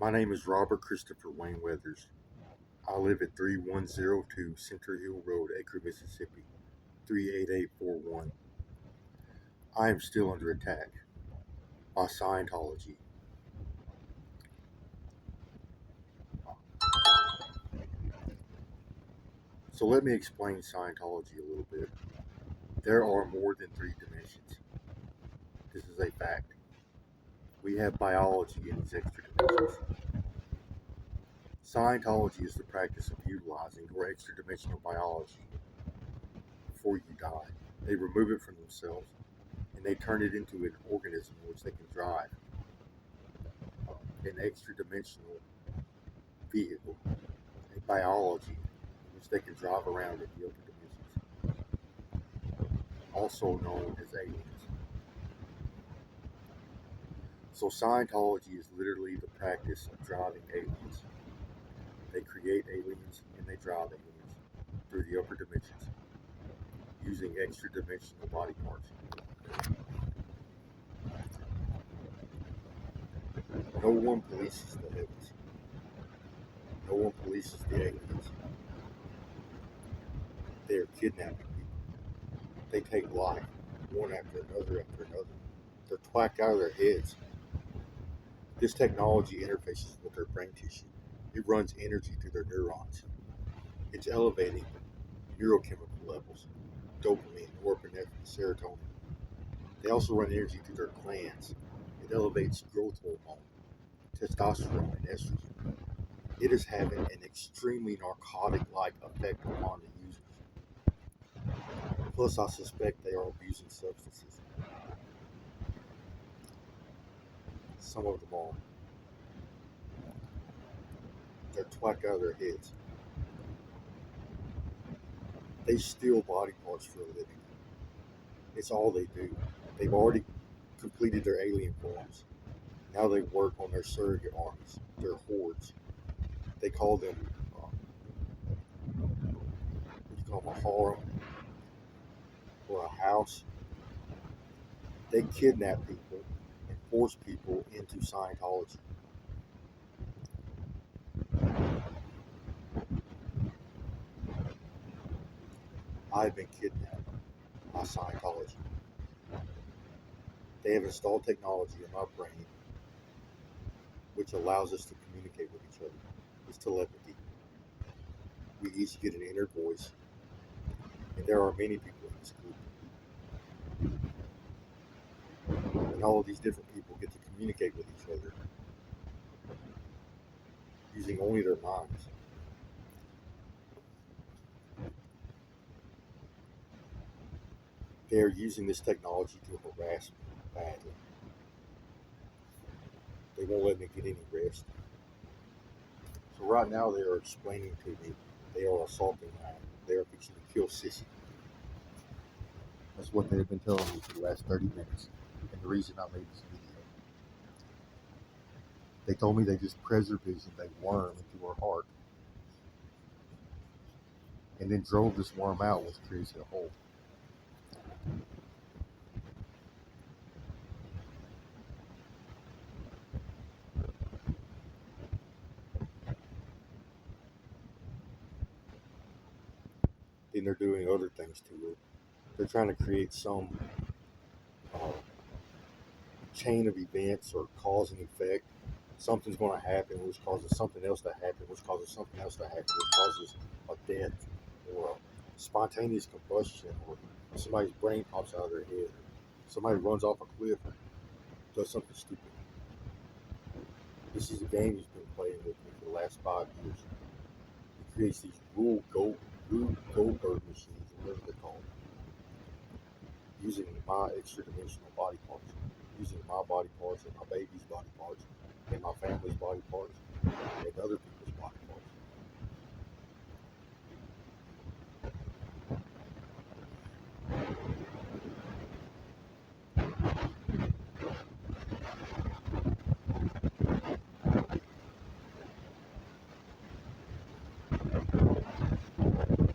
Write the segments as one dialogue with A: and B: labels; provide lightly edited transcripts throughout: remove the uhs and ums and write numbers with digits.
A: My name is Robert Christopher Wayne Weathers. I live at 3102 Center Hill Road, Acre, Mississippi, 38841. I am still under attack by Scientology. So let me explain Scientology a little bit. There are more than three dimensions. This is a fact. We have biology in these extra dimensions. Scientology is the practice of utilizing your extra dimensional biology before you die. They remove it from themselves and they turn it into an organism which they can drive, an extra dimensional vehicle, a biology which they can drive around in the upper dimensions, also known as aliens. So Scientology is literally the practice of driving aliens. They create aliens and they drive aliens through the upper dimensions using extra dimensional body parts. No one polices the heavens. No one polices the aliens. They are kidnapping people. They take life, one after another after another. They're twacked out of their heads. This technology interfaces with their brain tissue. It runs energy through their neurons. It's elevating neurochemical levels, dopamine, norepinephrine, serotonin. They also run energy through their glands. It elevates growth hormone, testosterone, and estrogen. It is having an extremely narcotic-like effect upon the users. Plus, I suspect they are abusing substances. Some of them are. They're twacked out of their heads. They steal body parts for a living. It's all they do. They've already completed their alien forms. Now they work on their surrogate armies, their hordes. They call them, what do you call them, a harem or a house. They kidnap people and force people into Scientology. I've been kidnapped by Scientology. They have installed technology in my brain which allows us to communicate with each other. It's telepathy. We each get an inner voice, and there are many people in this group. And all of these different people get to communicate with each other using only their minds. They are using this technology to harass me badly. They won't let me get any rest. So right now they are explaining to me they are assaulting me. They are fixing to kill Sissy. That's what they have been telling me for the last 30 minutes. And the reason I made this video. They told me they just preservisioned a worm into her heart and then drove this worm out, which creates a hole. Then they're doing other things to it. They're trying to create some uh, chain of events or cause and effect. Something's going to happen, which causes something else to happen, which causes something else to happen, which causes a death or a spontaneous combustion, or somebody's brain pops out of their head, or somebody runs off a cliff and does something stupid. This is a game he's been playing with me for the last 5 years. He creates these Rube Goldberg machines, or whatever they're called, using my extra dimensional body parts, using my body parts and my baby's body parts and my family's body parts and other people's body parts.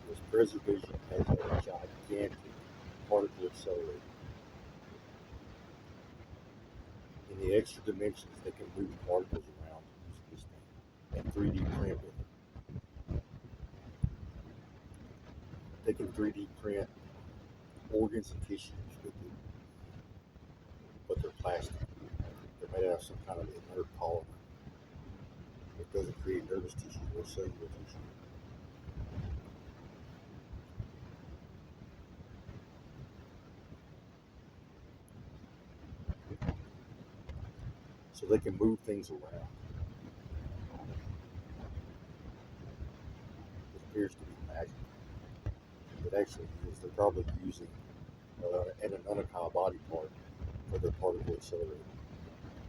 A: This preservation has a gigantic particle accelerator. In the extra dimensions, they can move particles around using this and 3D print with it. They can 3D print organs and tissues with it, but they're plastic. They're made out of some kind of inert polymer. It doesn't create nervous tissue or cellular tissue. So they can move things around. It appears to be magic. It actually is. They're probably using an Anunnaki body part for their particle accelerator.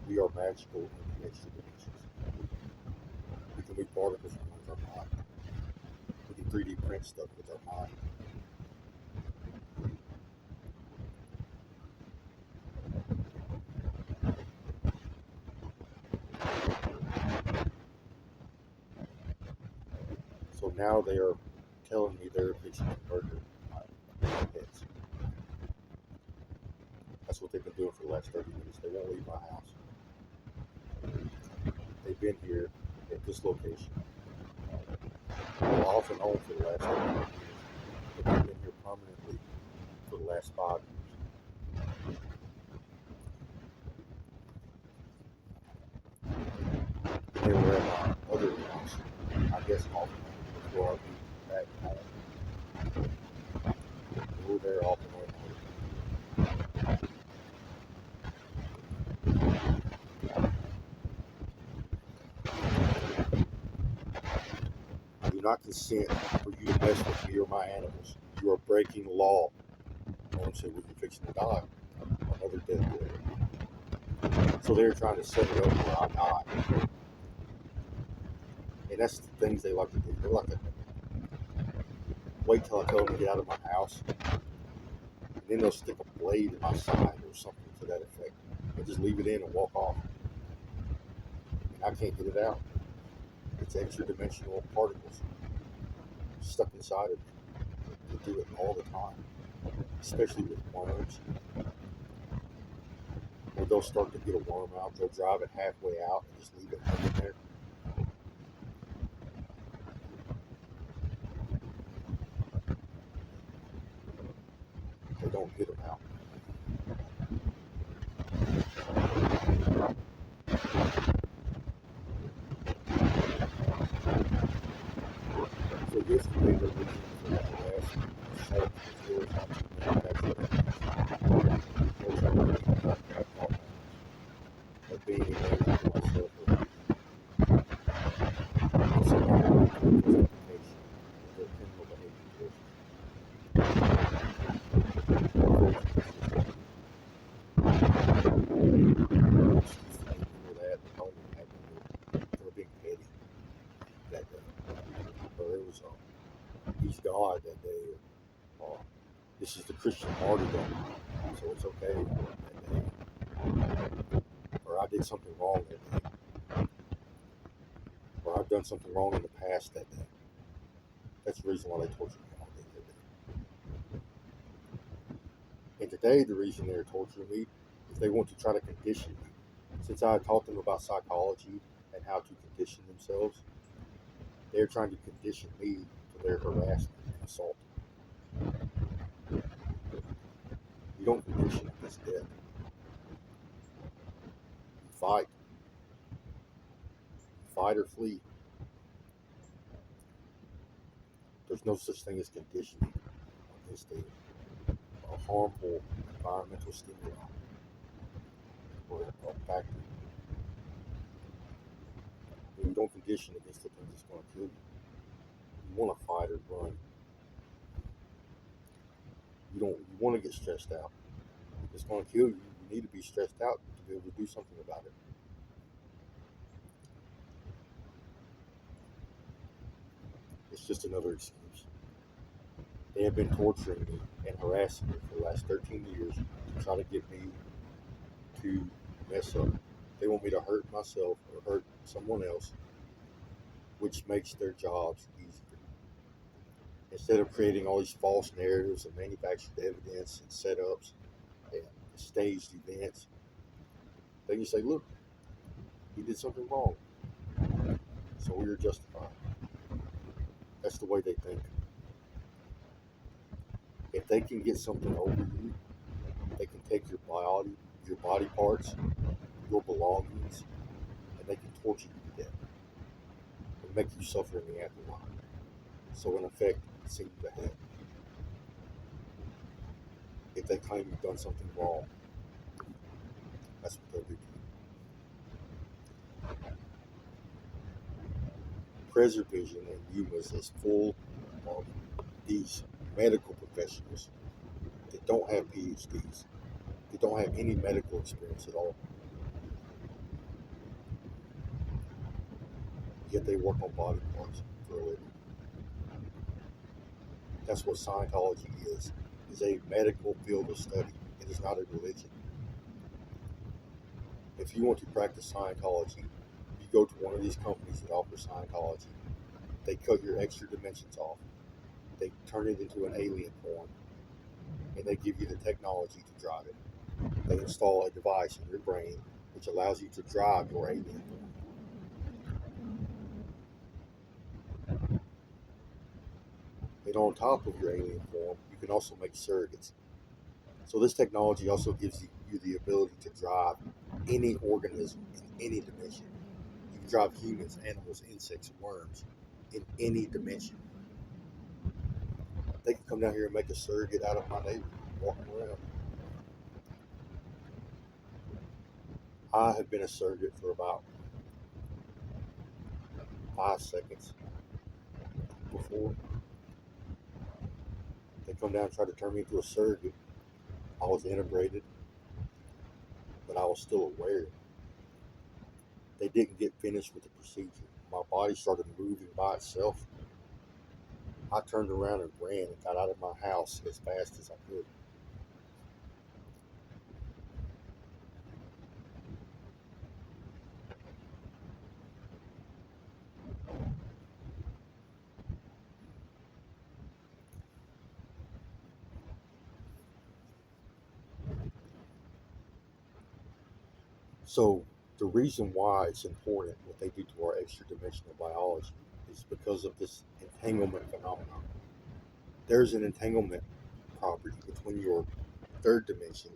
A: We are magical in the extra dimensions. We can move particles with our mind. We can 3D print stuff with our mind. So now they are telling me they're fixing to murder my pets. That's what they've been doing for the last 30 minutes. They won't leave my house. They've been here at this location off and on for the last 30 years. But they've been here permanently for the last 5 years. They were at my other house, I guess, off and on before I be back home. They were there off and on. I do not consent for you to mess with me or my animals. You are breaking the law. One said, "Well, you're fixing to die." Another death. So they're trying to set it up where I die. And that's the things they like to do. They like to wait till I tell them to get out of my house. And then they'll stick a blade in my side or something to that effect. And just leave it in and walk off. And I can't get it out. It's extra dimensional particles stuck inside of me. They do it all the time, especially with worms. Or they'll start to get a worm out, they'll drive it halfway out and just leave it hanging there. They don't get them out. So yesterday they're looking for the last site before they're trying to get of being able to myself or somehow justification of their criminal behavior. They were being petty that day. Or it was he's God that day. This is the Christian martyrdom, so it's okay that day. Or I did something wrong that day. Or I've done something wrong in the past that day. That's the reason why they tortured me all day that day. And today, the reason they're torturing me is they want to try to condition me. Since I taught them about psychology and how to condition themselves, they're trying to condition me to their harassment and assault. You don't condition against death. You fight. Fight or flee. There's no such thing as conditioning against a harmful environmental stimuli or a factor. You don't condition against the thing that's going to kill you. You want to fight or run. You want to get stressed out. If it's going to kill you, you need to be stressed out to be able to do something about it. It's just another excuse. They have been torturing me and harassing me for the last 13 years to try to get me to mess up. They want me to hurt myself or hurt someone else, which makes their jobs easier. Instead of creating all these false narratives and manufactured evidence and setups and staged events, they can say, look, he did something wrong. So we are justified. That's the way they think. If they can get something over you, they can take your body parts, your belongings, and they can torture you to death and make you suffer in the afterlife. So in effect, send you to hell if they claim you've done something wrong. That's what they'll do to you. Preservision and UMAS is full of these medical professionals that don't have PhDs, that don't have any medical experience at all, yet they work on body parts for a living. That's what Scientology is a medical field of study. It is not a religion. If you want to practice Scientology, you go to one of these companies that offer Scientology. They cut your extra dimensions off. They turn it into an alien form, and they give you the technology to drive it. They install a device in your brain which allows you to drive your alien form. And on top of your alien form, you can also make surrogates. So this technology also gives you the ability to drive any organism in any dimension. You can drive humans, animals, insects, worms in any dimension. They can come down here and make a surrogate out of my neighbor walking around. I have been a surrogate for about 5 seconds before. They come down and try to turn me into a surrogate. I was integrated, but I was still aware. They didn't get finished with the procedure. My body started moving by itself. I turned around and ran and got out of my house as fast as I could. So the reason why it's important what they do to our extra dimensional biology is because of this entanglement phenomenon. There's an entanglement property between your third dimension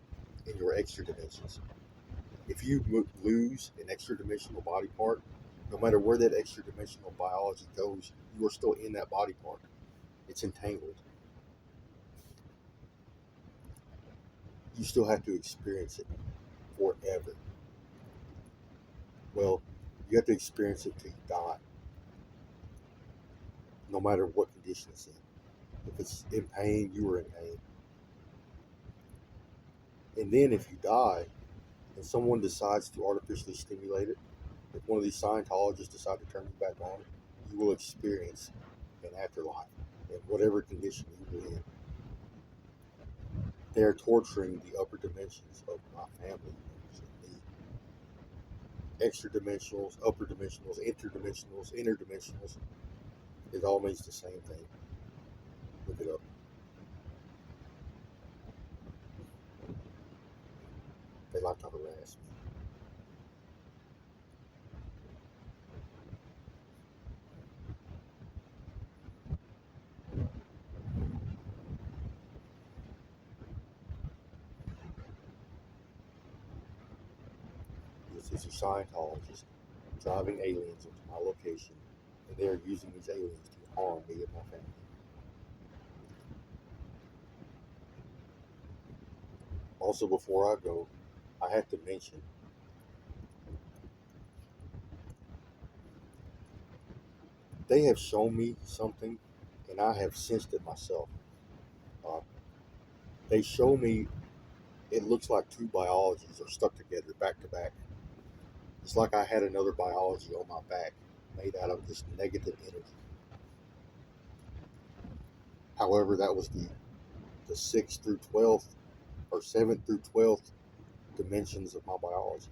A: and your extra dimensions. If you lose an extra dimensional body part, no matter where that extra dimensional biology goes, you are still in that body part. It's entangled. You still have to experience it forever. Well, you have to experience it till you die, no matter what condition it's in. If it's in pain, you are in pain. And then if you die and someone decides to artificially stimulate it, if one of these Scientologists decide to turn you back on, you will experience an afterlife in whatever condition you were in. They are torturing the upper dimensions of my family members and me. Extra dimensionals, upper dimensionals, interdimensionals, interdimensionals. It all means the same thing. Look it up. They like to harass me. This is a Scientologist driving aliens into my location, and they are using these aliens to harm me and my family. Also, before I go, I have to mention they have shown me something, and I have sensed it myself. Uh, they show me it looks like two biologies are stuck together back to back. It's like I had another biology on my back made out of this negative energy. However, that was the 6th through 12th or 7th through 12th dimensions of my biology.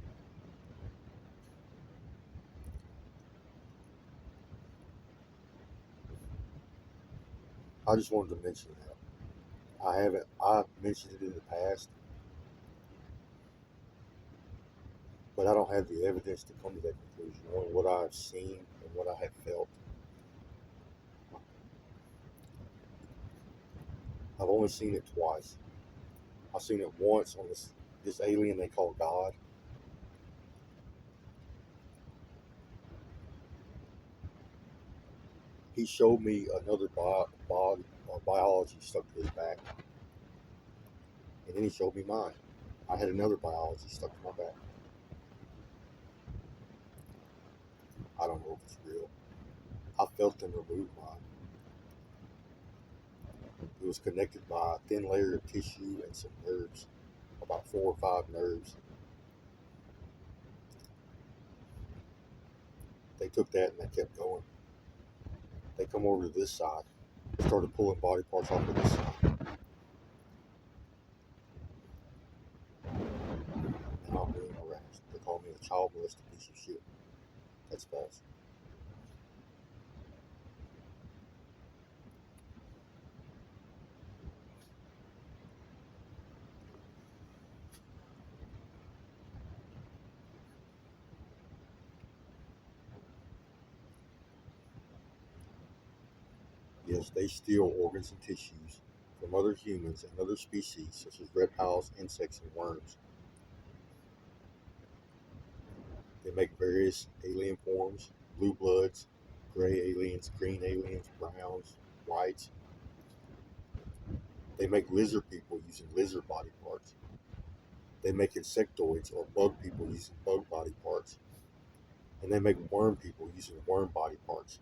A: I just wanted to mention that. I've mentioned it in the past. but I don't have the evidence to come to that conclusion. Only what I've seen and what I have felt. I've only seen it twice. I've seen it once on this alien they call God. He showed me another biology stuck to his back, and then he showed me mine. I had another biology stuck to my back. I don't know if it's real. I felt them remove mine. It was connected by a thin layer of tissue and some nerves, about 4 or 5 nerves. They took that and they kept going. They come over to this side, started pulling body parts off of this side. And I'm being harassed. They call me a child molested piece of shit. That's false. Yes, they steal organs and tissues from other humans and other species, such as reptiles, insects, and worms. They make various alien forms: blue bloods, gray aliens, green aliens, browns, whites. They make lizard people using lizard body parts. They make insectoids or bug people using bug body parts. And they make worm people using worm body parts.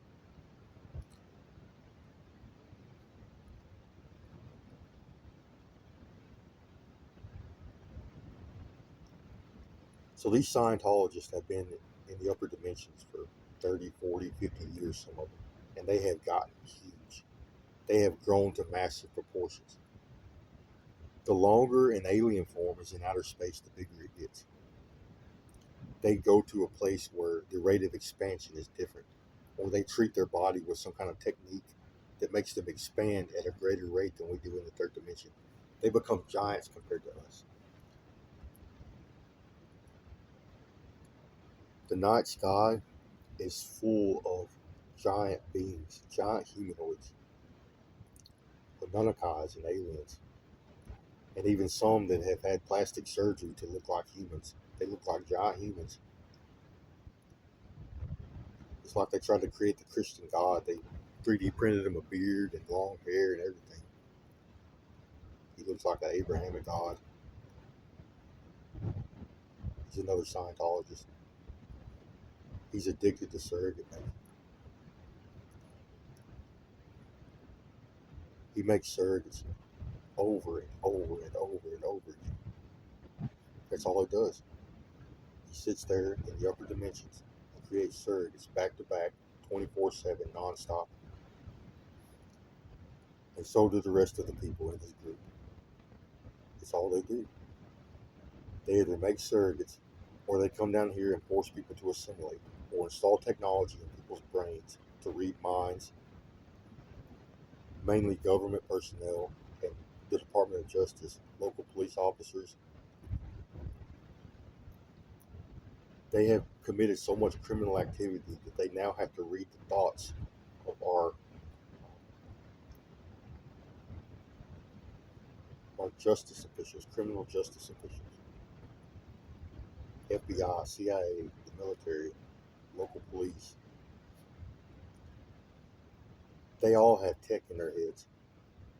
A: So these Scientologists have been in the upper dimensions for 30, 40, 50 years, some of them. And they have gotten huge. They have grown to massive proportions. The longer an alien form is in outer space, the bigger it gets. They go to a place where the rate of expansion is different, or they treat their body with some kind of technique that makes them expand at a greater rate than we do in the third dimension. They become giants compared to us. The night sky is full of giant beings, giant humanoids, Anunnakis and aliens, and even some that have had plastic surgery to look like humans. They look like giant humans. It's like they tried to create the Christian God. They 3D printed him a beard and long hair and everything. He looks like an Abrahamic God. He's another Scientologist. He's addicted to surrogate man. He makes surrogates over and over and over and over again. That's all he does. He sits there in the upper dimensions and creates surrogates back to back, 24/7, nonstop. And so do the rest of the people in his group. That's all they do. They either make surrogates or they come down here and force people to assimilate or install technology in people's brains to read minds, mainly government personnel and the Department of Justice, local police officers. They have committed so much criminal activity that they now have to read the thoughts of our justice officials, criminal justice officials, FBI, CIA, the military, local police. They all have tech in their heads,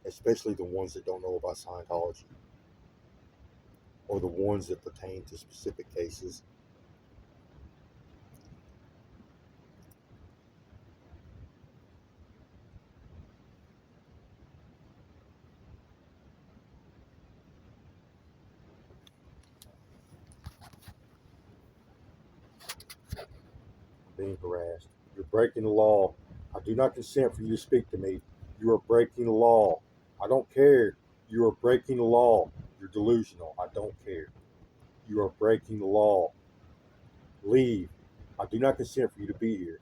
A: especially the ones that don't know about Scientology or the ones that pertain to specific cases. Being harassed. You're breaking the law. I do not consent for you to speak to me. You are breaking the law. I don't care. You are breaking the law. You're delusional. I don't care. You are breaking the law. Leave. I do not consent for you to be here.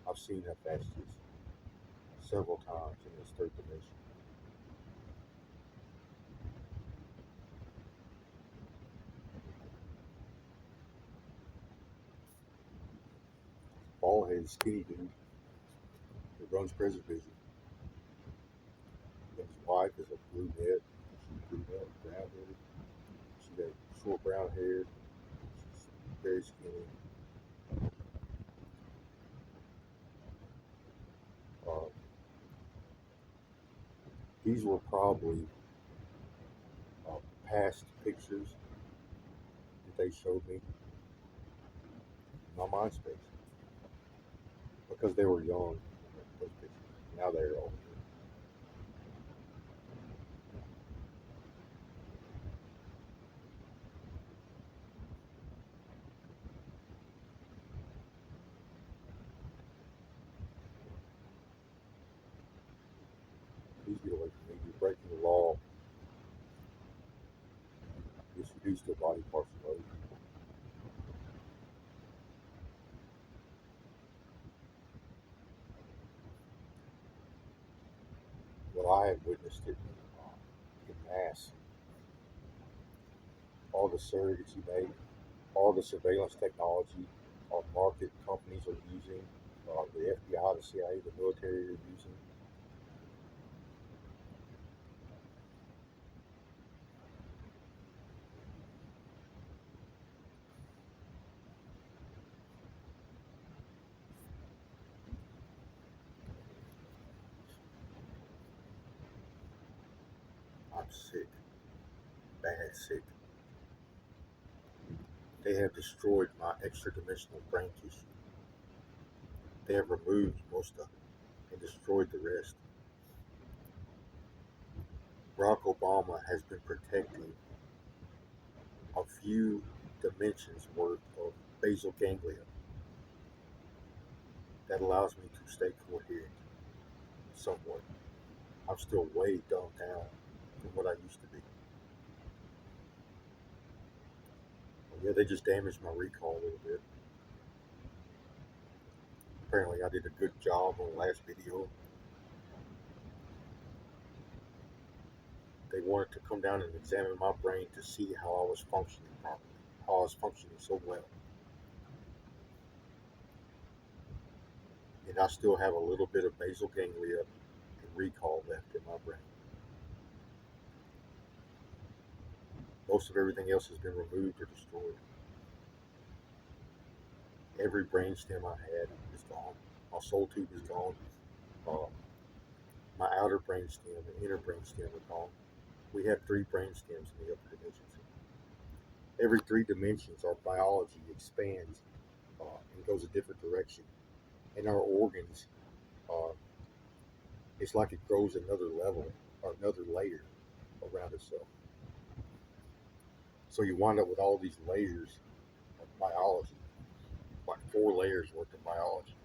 A: I've seen that fast several times in this third dimension. Bald headed, skinny dude that runs Preservision. And his wife is a brunette. She's brunette, brown headed. She got short brown hair. She's very skinny. Uh, these were probably uh, past pictures that they showed me in my MySpace because they were young. Those pictures. Now they're old. Please get away from me. You're breaking the law. Yes, you do still body parts of other people. Well, I have witnessed it in mass. All the surrogates you make, all the surveillance technology our market companies are using, the FBI, the CIA, the military are using. I'm sick, bad sick. They have destroyed my extra dimensional brain tissue. They have removed most of it and destroyed the rest. Barack Obama has been protecting a few dimensions worth of basal ganglia that allows me to stay coherent somewhat. I'm still way dumbed down from what I used to be. Yeah, they just damaged my recall a little bit. Apparently, I did a good job on the last video. They wanted to come down and examine my brain to see how I was functioning properly, how I was functioning so well. And I still have a little bit of basal ganglia and recall left in my brain. Most of everything else has been removed or destroyed. Every brain stem I had is gone. My soul tube is gone. Uh, my outer brain stem and inner brain stem are gone. We have three brain stems in the upper dimensions. Every three dimensions, our biology expands and goes a different direction. And our organs, uh, it's like it grows another level or another layer around itself. So you wind up with all these layers of biology, like 4 layers worth of biology.